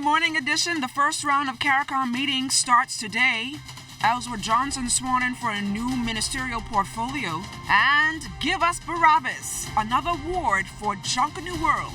the morning edition, the first round of CARICOM meetings starts today. Ellsworth Johnson sworn in for a new ministerial portfolio. And Give Us Barabbas, another award for Junkanoo World.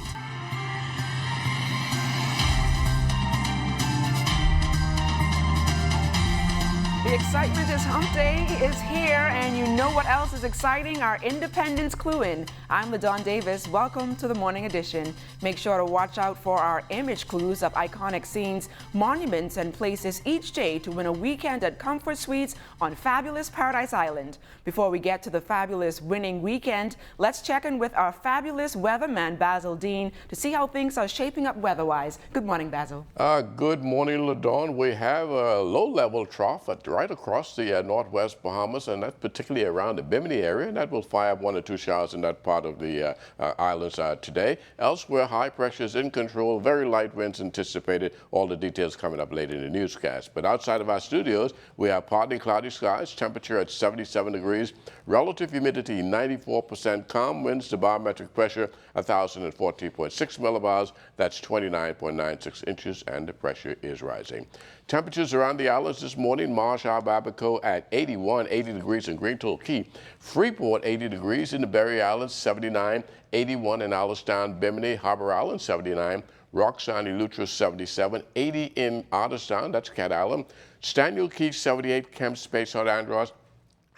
The excitement is hump day is here, and you know what else is exciting? Our Independence Clue-In. I'm LaDawn Davis. Welcome to the morning edition. Make sure to watch out for our image clues of iconic scenes, monuments, and places each day to win a weekend at Comfort Suites on fabulous Paradise Island. Before we get to the fabulous winning weekend, let's check in with our fabulous weatherman, Basil Dean, to see how things are shaping up weather-wise. Good morning, Basil. Good morning, LaDawn. We have a low-level trough right across the northwest Bahamas, and that's particularly around the Bimini area, and that will fire up 1 or 2 showers in that part of the islands today. Elsewhere, high pressure is in control, very light winds anticipated. All the details coming up later in the newscast. But outside of our studios, we have partly cloudy skies, temperature at 77 degrees, relative humidity 94%, calm winds, the barometric pressure 1,014.6 millibars, that's 29.96 inches, and the pressure is rising. Temperatures around the islands this morning: Marshall, Babaco at 81, 80 degrees in Greentoll Key. Freeport 80 degrees in the Berry Islands, 79, 81 in Alistown, Bimini, Harbor Island 79, Roxanne, Eleuthera 77, 80 in Otterstown, that's Cat Island, Staniel Key 78, Kemp Space, St. Andros,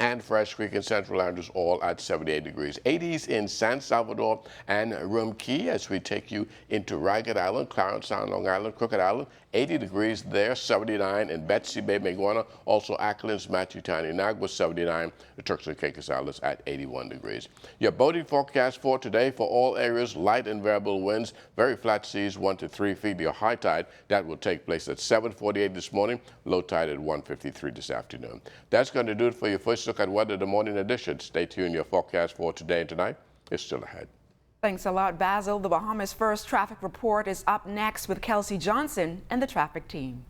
and Fresh Creek in Central Andros, all at 78 degrees. 80s in San Salvador and Rum Key as we take you into Ragged Island, Clarence Sound, Long Island, Crooked Island. 80 degrees there, 79 in Betsy Bay, Maguana, also Acklands, Matthew Town, Nagua 79, the Turks and Caicos Islands at 81 degrees. Your boating forecast for today for all areas: light and variable winds, very flat seas 1 to 3 feet. Your high tide, that will take place at 7:48 this morning, low tide at 1:53 this afternoon. That's going to do it for your first look at weather, the morning edition. Stay tuned. Your forecast for today and tonight is still ahead. Thanks a lot, Basil. The Bahamas First Traffic Report is up next with Kelsey Johnson and the traffic team.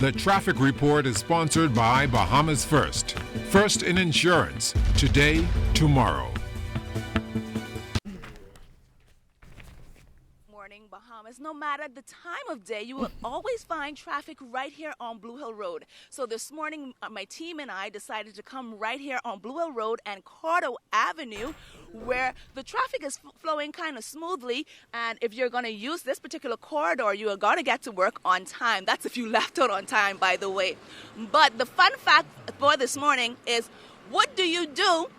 The traffic report is sponsored by Bahamas First. First in insurance. Today, tomorrow. Bahamas. No matter the time of day, you will always find traffic right here on Blue Hill Road. So this morning, my team and I decided to come right here on Blue Hill Road and Cardo Avenue, where the traffic is flowing kind of smoothly. And if you're going to use this particular corridor, you are going to get to work on time. That's if you left out on time, by the way. But the fun fact for this morning is, what do you do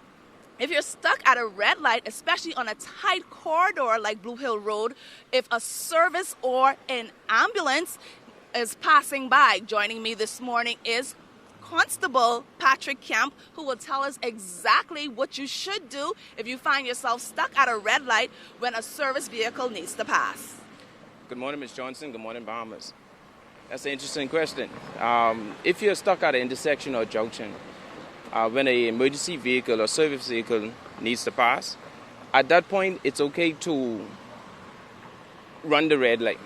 if you're stuck at a red light, especially on a tight corridor like Blue Hill Road, if a service or an ambulance is passing by? Joining me this morning is Constable Patrick Kemp, who will tell us exactly what you should do if you find yourself stuck at a red light when a service vehicle needs to pass. Good morning, Ms. Johnson. Good morning, Bahamas. That's an interesting question. If you're stuck at an intersection or junction, when an emergency vehicle or service vehicle needs to pass, at that point, it's okay to run the red light,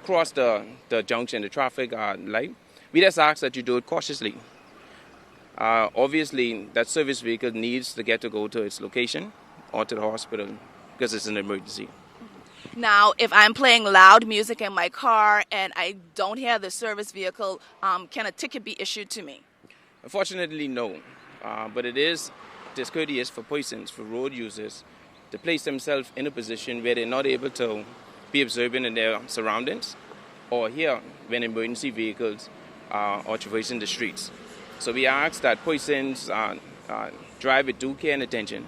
cross the junction, the traffic light. We just ask that you do it cautiously. Obviously, that service vehicle needs to go to its location or to the hospital because it's an emergency. Now, if I'm playing loud music in my car and I don't hear the service vehicle, can a ticket be issued to me? Unfortunately, no. But it is discourteous for persons, for road users, to place themselves in a position where they're not able to be observant in their surroundings or hear when emergency vehicles are traversing the streets. So we ask that persons drive with due care and attention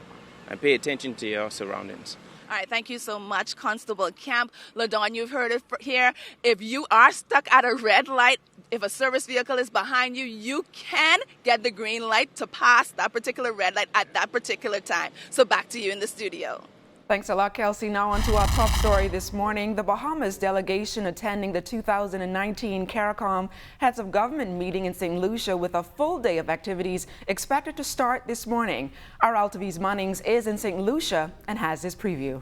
and pay attention to your surroundings. All right, thank you so much, Constable Kemp. LaDawn, you've heard it here. If you are stuck at a red light, if a service vehicle is behind you, you can get the green light to pass that particular red light at that particular time. So back to you in the studio. Thanks a lot, Kelsey. Now on to our top story this morning. The Bahamas delegation attending the 2019 CARICOM Heads of Government meeting in St. Lucia with a full day of activities expected to start this morning. Our Altaviz Munnings is in St. Lucia and has this preview.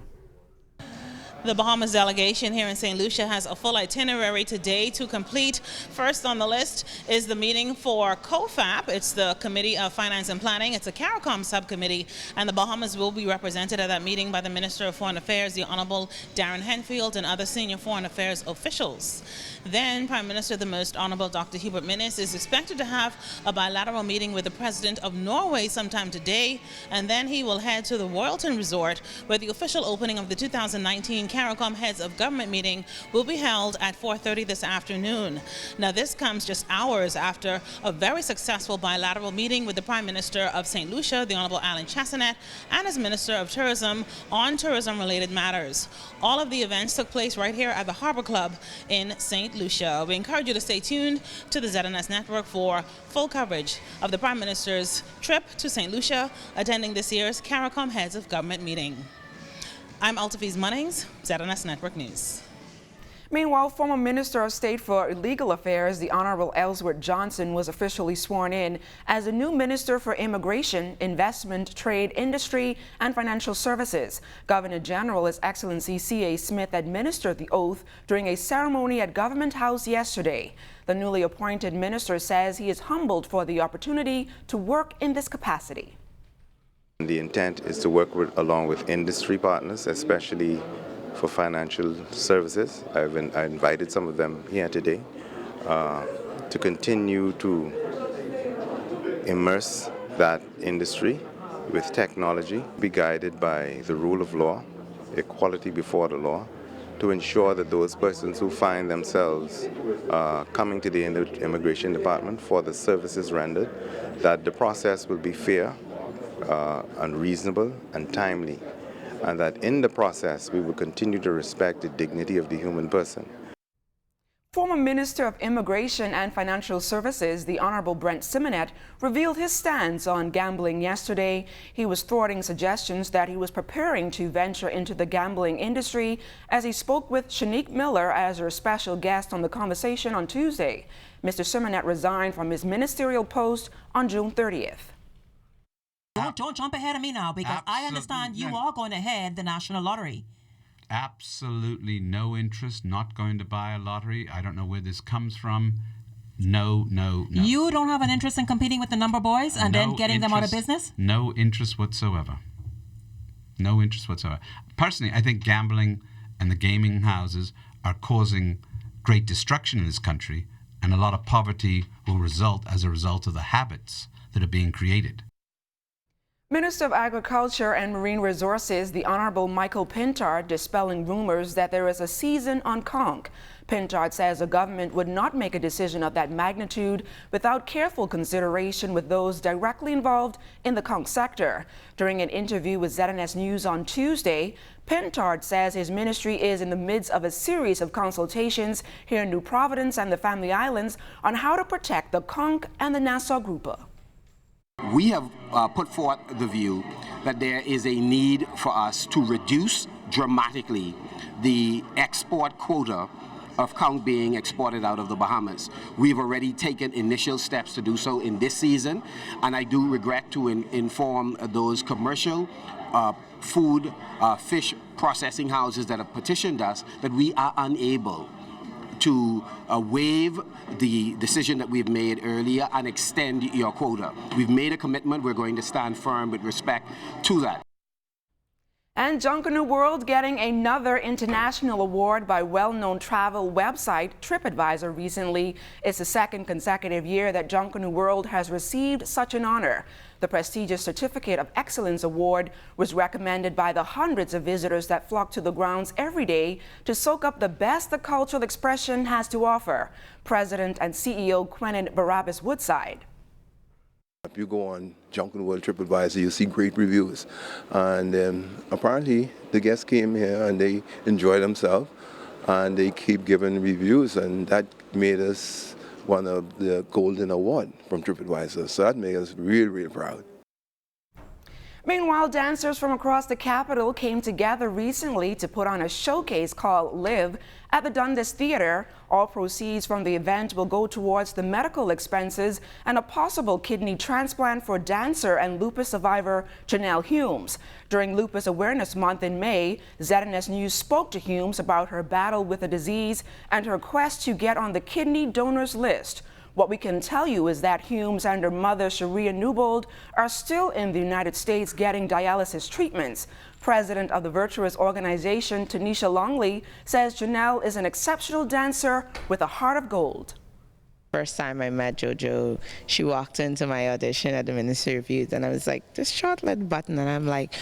The Bahamas delegation here in St. Lucia has a full itinerary today to complete. First on the list is the meeting for COFAP. It's the Committee of Finance and Planning. It's a CARICOM subcommittee, and the Bahamas will be represented at that meeting by the Minister of Foreign Affairs, the Honorable Darren Henfield, and other senior foreign affairs officials. Then Prime Minister, the Most Honorable Dr. Hubert Minnis, is expected to have a bilateral meeting with the President of Norway sometime today, and then he will head to the Royalton Resort, where the official opening of the 2019 CARICOM Heads of Government meeting will be held at 4:30 this afternoon. Now, this comes just hours after a very successful bilateral meeting with the Prime Minister of St. Lucia, the Honorable Alan Chesanet, and his Minister of Tourism on tourism-related matters. All of the events took place right here at the Harbor Club in St. Lucia. We encourage you to stay tuned to the ZNS Network for full coverage of the Prime Minister's trip to St. Lucia, attending this year's CARICOM Heads of Government meeting. I'm Altafiz Munnings, ZNS Network News. Meanwhile, former Minister of State for Legal Affairs, the Honorable Ellsworth Johnson, was officially sworn in as the new Minister for Immigration, Investment, Trade, Industry, and Financial Services. Governor General, His Excellency C.A. Smith, administered the oath during a ceremony at Government House yesterday. The newly appointed minister says he is humbled for the opportunity to work in this capacity. The intent is to work along with industry partners, especially for financial services. I invited some of them here today to continue to immerse that industry with technology, be guided by the rule of law, equality before the law, to ensure that those persons who find themselves coming to the Immigration Department for the services rendered, that the process will be fair, and reasonable and timely, and that in the process we will continue to respect the dignity of the human person. Former Minister of Immigration and Financial Services, the Honorable Brent Simonet, revealed his stance on gambling yesterday. He was thwarting suggestions that he was preparing to venture into the gambling industry as he spoke with Shanique Miller as her special guest on The Conversation on Tuesday. Mr. Simonet resigned from his ministerial post on June 30th. Don't jump ahead of me now, because I understand you are going to head the National Lottery. Absolutely no interest, not going to buy a lottery. I don't know where this comes from. No. You don't have an interest in competing with the number boys and then getting them out of business? No interest whatsoever. No interest whatsoever. Personally, I think gambling and the gaming houses are causing great destruction in this country, and a lot of poverty will result as a result of the habits that are being created. Minister of Agriculture and Marine Resources, the Honorable Michael Pintard, dispelling rumors that there is a season on conch. Pintard says the government would not make a decision of that magnitude without careful consideration with those directly involved in the conch sector. During an interview with ZNS News on Tuesday, Pintard says his ministry is in the midst of a series of consultations here in New Providence and the Family Islands on how to protect the conch and the Nassau grouper. We have put forth the view that there is a need for us to reduce dramatically the export quota of conch being exported out of the Bahamas. We've already taken initial steps to do so in this season, and I do regret to inform those commercial food, fish processing houses that have petitioned us that we are unable to waive the decision that we've made earlier and extend your quota. We've made a commitment. We're going to stand firm with respect to that. And Junkanoo World getting another international award by well-known travel website TripAdvisor recently. It's the second consecutive year that Junkanoo World has received such an honor. The prestigious Certificate of Excellence Award was recommended by the hundreds of visitors that flock to the grounds every day to soak up the best the cultural expression has to offer. President and CEO Quentin Barabbas Woodside. If you go on Junkanoo World TripAdvisor, you'll see great reviews. And apparently the guests came here and they enjoyed themselves and they keep giving reviews, and that made us one of the Golden Award from TripAdvisor. So that made us really, really proud. Meanwhile, dancers from across the capital came together recently to put on a showcase called Live at the Dundas Theater. All proceeds from the event will go towards the medical expenses and a possible kidney transplant for dancer and lupus survivor Janelle Humes. During Lupus Awareness Month in May, ZNS News spoke to Humes about her battle with the disease and her quest to get on the kidney donors list. What we can tell you is that Humes and her mother, Sharia Newbold, are still in the United States getting dialysis treatments. President of the Virtuous organization, Tanisha Longley, says Janelle is an exceptional dancer with a heart of gold. First time I met JoJo, she walked into my audition at the Ministry of Youth, and I was like, this shortlet button, and I'm like,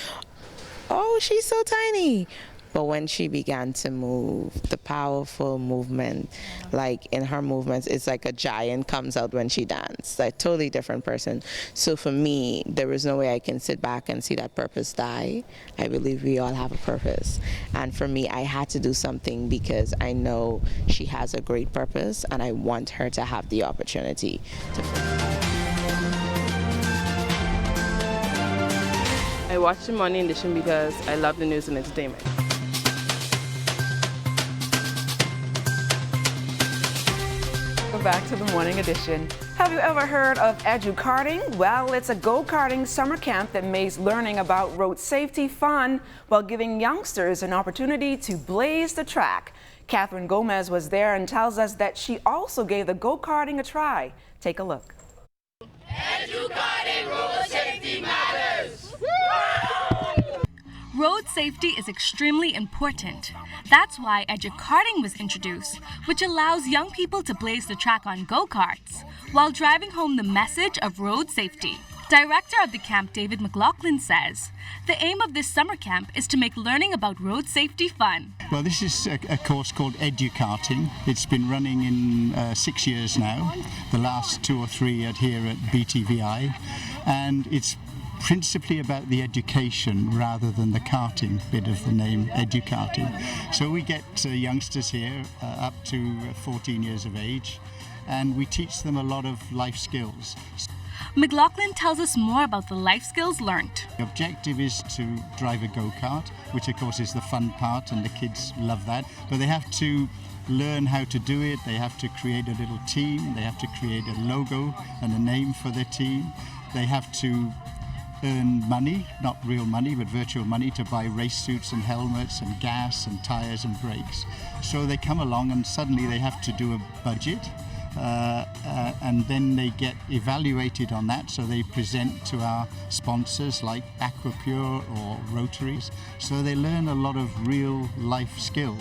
oh, she's so tiny. But when she began to move, the powerful movement, like in her movements, it's like a giant comes out when she dances, a totally different person. So for me, there was no way I can sit back and see that purpose die. I believe we all have a purpose. And for me, I had to do something because I know she has a great purpose and I want her to have the opportunity to. I watch the Morning Edition because I love the news and entertainment. Back to the Morning Edition. Have you ever heard of Edu-Karting? Well, it's a go-karting summer camp that makes learning about road safety fun while giving youngsters an opportunity to blaze the track. Catherine Gomez was there and tells us that she also gave the go-karting a try. Take a look. Edu-Karting, road safety matters! Road safety is extremely important. That's why Edu-Karting was introduced, which allows young people to blaze the track on go-karts while driving home the message of road safety. Director of the camp, David McLaughlin, says the aim of this summer camp is to make learning about road safety fun. Well, this is a course called Edu-Karting. It's been running in 6 years now, the last 2 or 3 here at BTVI, and it's principally about the education rather than the karting bit of the name, Edu-Karting. So we get youngsters here up to 14 years of age, and we teach them a lot of life skills. McLaughlin tells us more about the life skills learned. The objective is to drive a go-kart, which of course is the fun part, and the kids love that, but they have to learn how to do it. They have to create a little team, they have to create a logo and a name for their team. They have to earn money, not real money, but virtual money, to buy race suits and helmets and gas and tires and brakes. So they come along and suddenly they have to do a budget, and then they get evaluated on that, so they present to our sponsors like Aquapure or Rotaries. So they learn a lot of real life skill.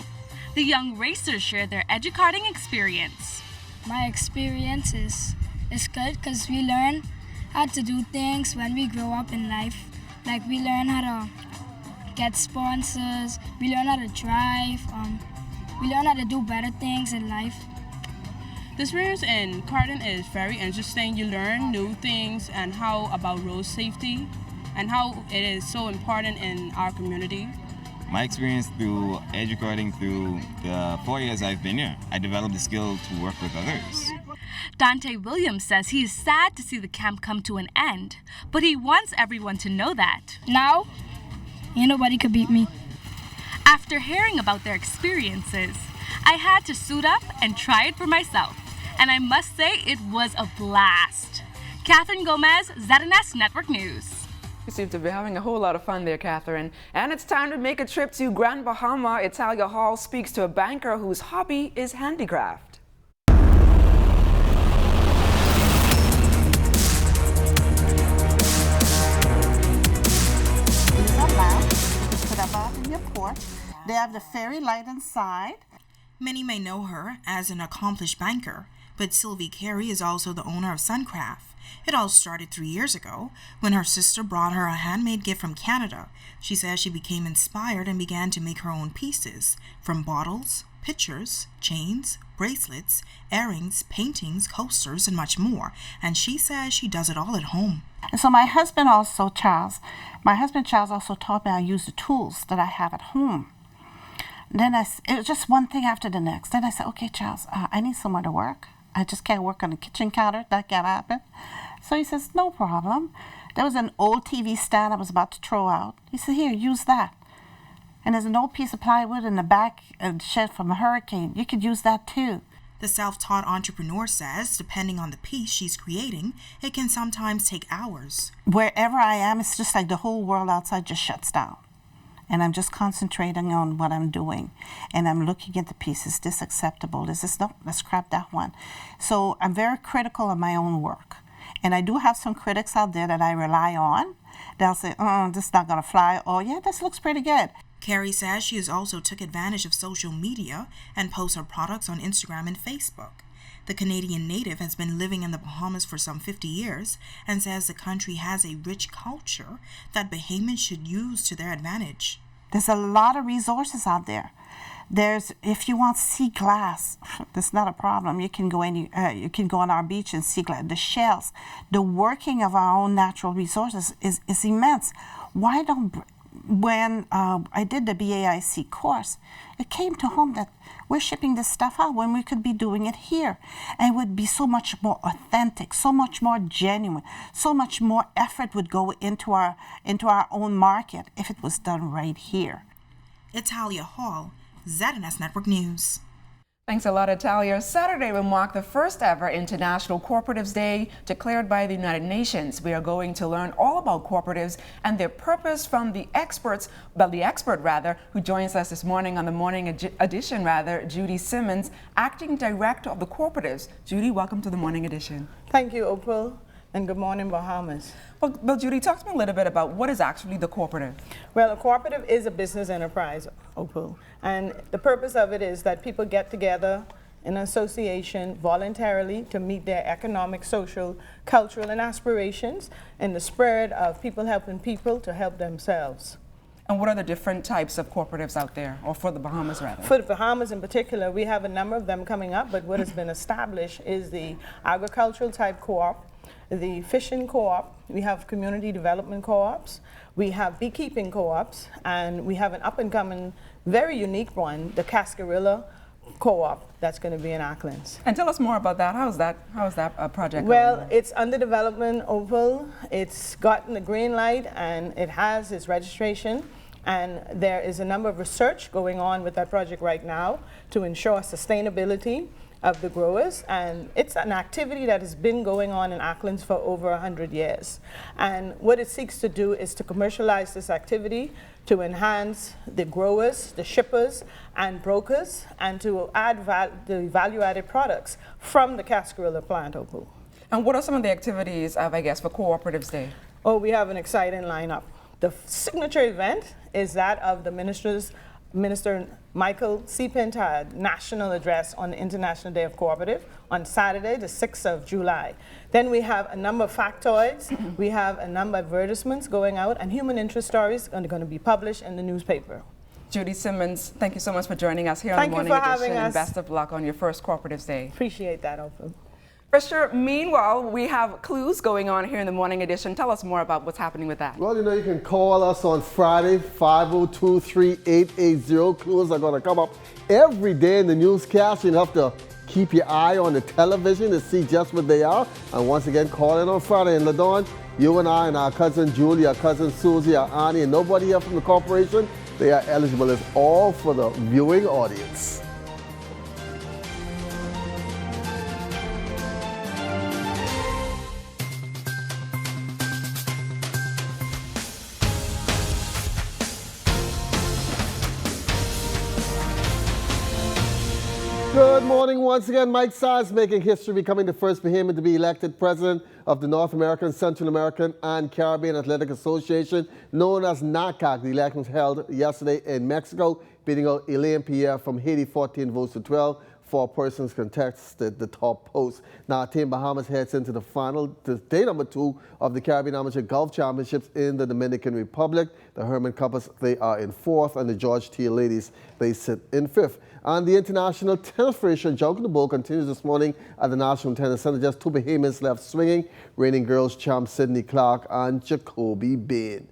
The young racers share their Edu-Karting experience. My experience is good because we learn how to do things when we grow up in life. Like we learn how to get sponsors, we learn how to drive, we learn how to do better things in life. The experience in karting is very interesting. You learn new things and how about road safety and how it is so important in our community. My experience through Edu-Karting through the 4 years I've been here, I developed the skill to work with others. Dante Williams says he is sad to see the camp come to an end, but he wants everyone to know that. Now, ain't nobody could beat me. After hearing about their experiences, I had to suit up and try it for myself, and I must say it was a blast. Catherine Gomez, ZNS Network News. You seem to be having a whole lot of fun there, Catherine. And it's time to make a trip to Grand Bahama. Italia Hall speaks to a banker whose hobby is handicraft. Put up out in your porch. They have the fairy light inside. Many may know her as an accomplished banker, but Sylvie Carey is also the owner of Suncraft. It all started 3 years ago when her sister brought her a handmade gift from Canada. She says she became inspired and began to make her own pieces, from bottles, pictures, chains, bracelets, earrings, paintings, coasters, and much more. And she says she does it all at home. And so my husband also, Charles also taught me how to use the tools that I have at home. Then it was just one thing after the next. Then I said, okay, Charles, I need somewhere to work. I just can't work on the kitchen counter. That can't happen. So he says, no problem. There was an old TV stand I was about to throw out. He said, here, use that. And there's an old piece of plywood in the back shed from a hurricane. You could use that too. The self-taught entrepreneur says, depending on the piece she's creating, it can sometimes take hours. Wherever I am, it's just like the whole world outside just shuts down. And I'm just concentrating on what I'm doing. And I'm looking at the piece. Is this acceptable? Is this, no, let's scrap that one. So I'm very critical of my own work. And I do have some critics out there that I rely on. They'll say, oh, this is not going to fly. Oh, yeah, this looks pretty good. Carrie says she has also took advantage of social media and posts her products on Instagram and Facebook. The Canadian native has been living in the Bahamas for some 50 years and says the country has a rich culture that Bahamians should use to their advantage. There's a lot of resources out there. If you want sea glass, that's not a problem. You can go on our beach and see glass. The shells, the working of our own natural resources is immense. Why don't when I did the BAIC course, it came to home that we're shipping this stuff out when we could be doing it here. And it would be so much more authentic, so much more genuine, so much more effort would go into our own market if it was done right here. Italia Hall, ZNS Network News. Thanks a lot, Italia. Saturday will mark the first ever International Cooperatives Day declared by the United Nations. We are going to learn all about cooperatives and their purpose from the expert who joins us this morning on the morning edition, Judy Simmons, Acting Director of the Cooperatives. Judy, welcome to the morning edition. Thank you, Opal. And good morning, Bahamas. Well, Judy, talk to me a little bit about what is actually the cooperative. Well, a cooperative is a business enterprise, Opal. And the purpose of it is that people get together in an association voluntarily to meet their economic, social, cultural, and aspirations in the spirit of people helping people to help themselves. And what are the different types of cooperatives out there, or for the Bahamas rather? For the Bahamas in particular, we have a number of them coming up, but what has been established is the agricultural type co-op, the fishing co-op, we have community development co-ops, we have beekeeping co-ops, and we have an up-and-coming, very unique one, the Cascarilla co-op that's going to be in Acklins. And tell us more about that. How is that project Well, going? It's under development, Opal. It's gotten the green light and it has its registration. And there is a number of research going on with that project right now to ensure sustainability of the growers, and it's an activity that has been going on in Acklins for over 100 years. And what it seeks to do is to commercialize this activity to enhance the growers, the shippers, and brokers, and to add the value-added products from the Cascarilla plant, Opal. And what are some of the activities, for Cooperatives Day? Oh, we have an exciting lineup. The signature event is that of the Minister Michael C. Pintard national address on the International Day of Cooperative on Saturday, the 6th of July. Then we have a number of factoids, we have a number of advertisements going out, and human interest stories are going to be published in the newspaper. Judy Simmons, thank you so much for joining us here on the Morning Edition, and best of luck on your first Cooperatives Day. Appreciate that, Oprah. For sure. Meanwhile, we have clues going on here in the Morning Edition. Tell us more about what's happening with that. Well, you can call us on Friday, 502-3880. Clues are going to come up every day in the newscast. You have to keep your eye on the television to see just what they are. And once again, call in on Friday. And LaDawn, you and I and our cousin Julie, our cousin Susie, our auntie, and nobody here from the corporation, they are eligible. It's all for the viewing audience. Good morning once again. Mike Sides making history, becoming the first Bahamian to be elected president of the North American, Central American, and Caribbean Athletic Association, known as NACAC. The election was held yesterday in Mexico, beating out Elaine Pierre from Haiti 14 votes to 12. 4 persons contested the top post. Now, Team Bahamas heads into the final, day number 2 of the Caribbean Amateur Golf Championships in the Dominican Republic. The Herman Couples, they are in 4th, and the George T. Ladies, they sit in 5th. And the International Tennis Federation Jumping the Bull continues this morning at the National Tennis Center. Just 2 Bahamians left swinging, reigning girls champ Sydney Clark and Jacoby Bain.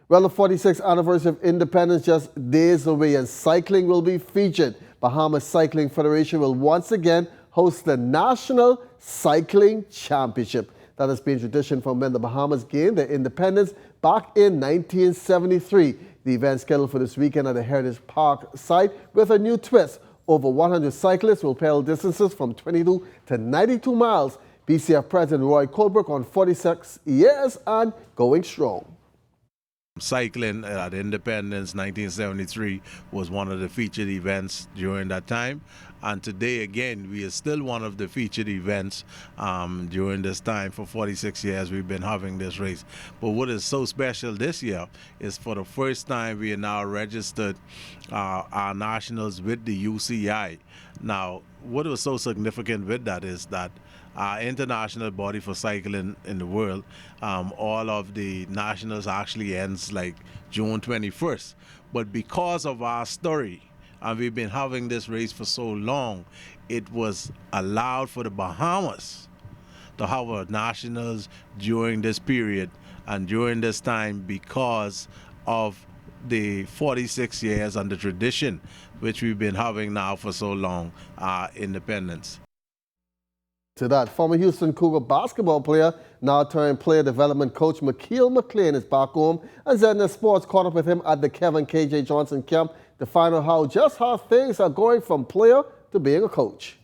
Well, the 46th anniversary of independence just days away, and cycling will be featured. Bahamas Cycling Federation will once again host the National Cycling Championship. that has been tradition from when the Bahamas gained their independence back in 1973. The event scheduled for this weekend at the Heritage Park site with a new twist. Over 100 cyclists will pedal distances from 22 to 92 miles. BCF President Roy Colbrook on 46 years and going strong. Cycling at Independence 1973 was one of the featured events during that time, and today again we are still one of the featured events during this time. For 46 years we've been having this race, but what is so special this year is for the first time we are now registered our nationals with the UCI. Now what was so significant with that is that our international body for cycling in the world, all of the nationals actually ends like June 21st. But because of our story, and we've been having this race for so long, it was allowed for the Bahamas to have our nationals during this period and during this time because of the 46 years and the tradition which we've been having now for so long, independence. To that, former Houston Cougar basketball player, now turned player development coach McKeel McLean is back home, and ZNS Sports caught up with him at the Kevin KJ Johnson camp to find out how things are going from player to being a coach.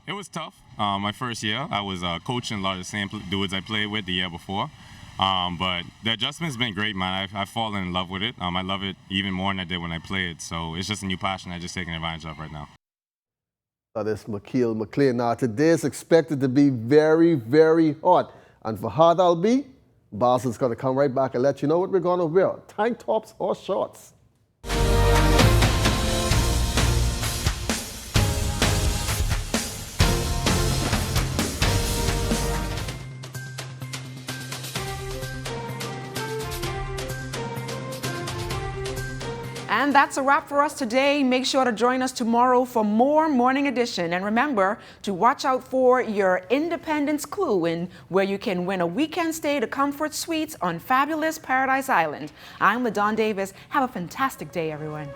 It was tough. My first year, I was coaching a lot of the same dudes I played with the year before. But the adjustment's been great, man. I've fallen in love with it. I love it even more than I did when I played. So it's just a new passion I'm just taking advantage of right now. That is McKeel McLean. Now, today is expected to be very, very hot. And for how that'll be, Basil's going to come right back and let you know what we're going to wear, tank tops or shorts. And that's a wrap for us today. Make sure to join us tomorrow for more Morning Edition. And remember to watch out for your Independence Clue, where you can win a weekend stay to Comfort Suites on fabulous Paradise Island. I'm LaDon Davis. Have a fantastic day, everyone.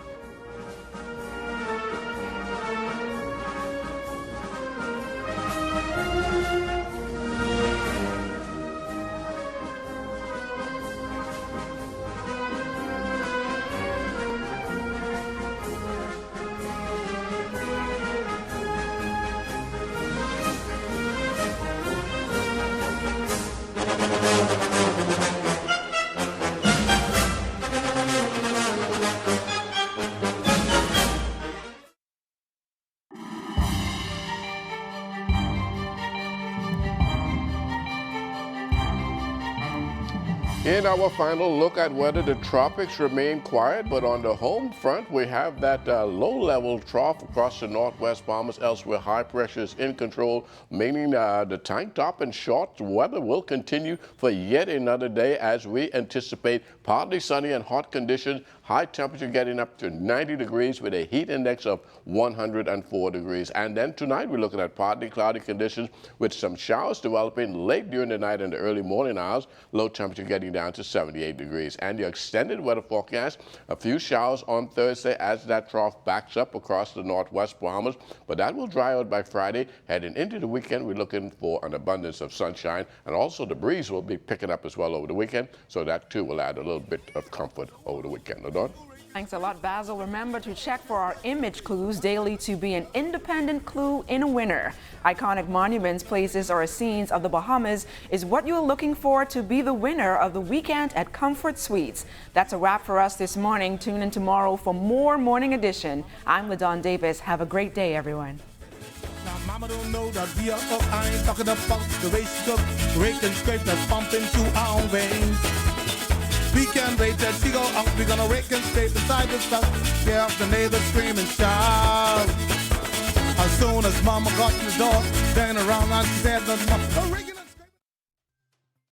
In our final look at weather, the tropics remain quiet, but on the home front, we have that low-level trough across the northwest Bahamas. Elsewhere, high pressure is in control, meaning the tank top and short weather will continue for yet another day as we anticipate partly sunny and hot conditions, high temperature getting up to 90 degrees with a heat index of 104 degrees. And then tonight, we're looking at partly cloudy conditions with some showers developing late during the night and the early morning hours, low temperature getting down to 78 degrees. And your extended weather forecast, a few showers on Thursday as that trough backs up across the northwest Bahamas, but that will dry out by Friday. Heading into the weekend, we're looking for an abundance of sunshine, and also the breeze will be picking up as well over the weekend, so that too will add a little bit of comfort over the weekend. LaDon? Thanks a lot, Basil. Remember to check for our image clues daily to be an independent clue in a winner. Iconic monuments, places, or scenes of the Bahamas is what you're looking for to be the winner of the weekend at Comfort Suites. That's a wrap for us this morning. Tune in tomorrow for more Morning Edition. I'm LaDon Davis. Have a great day, everyone. Now, mama don't know that we are up. I ain't talking about the way she cook, rake and scrape that's pumping through our veins. We can wait till she go out. We're gonna rake and scrape inside the stuff. Get off the neighbors scream and shout. As soon as mama got to the door, turn around and she said, "No,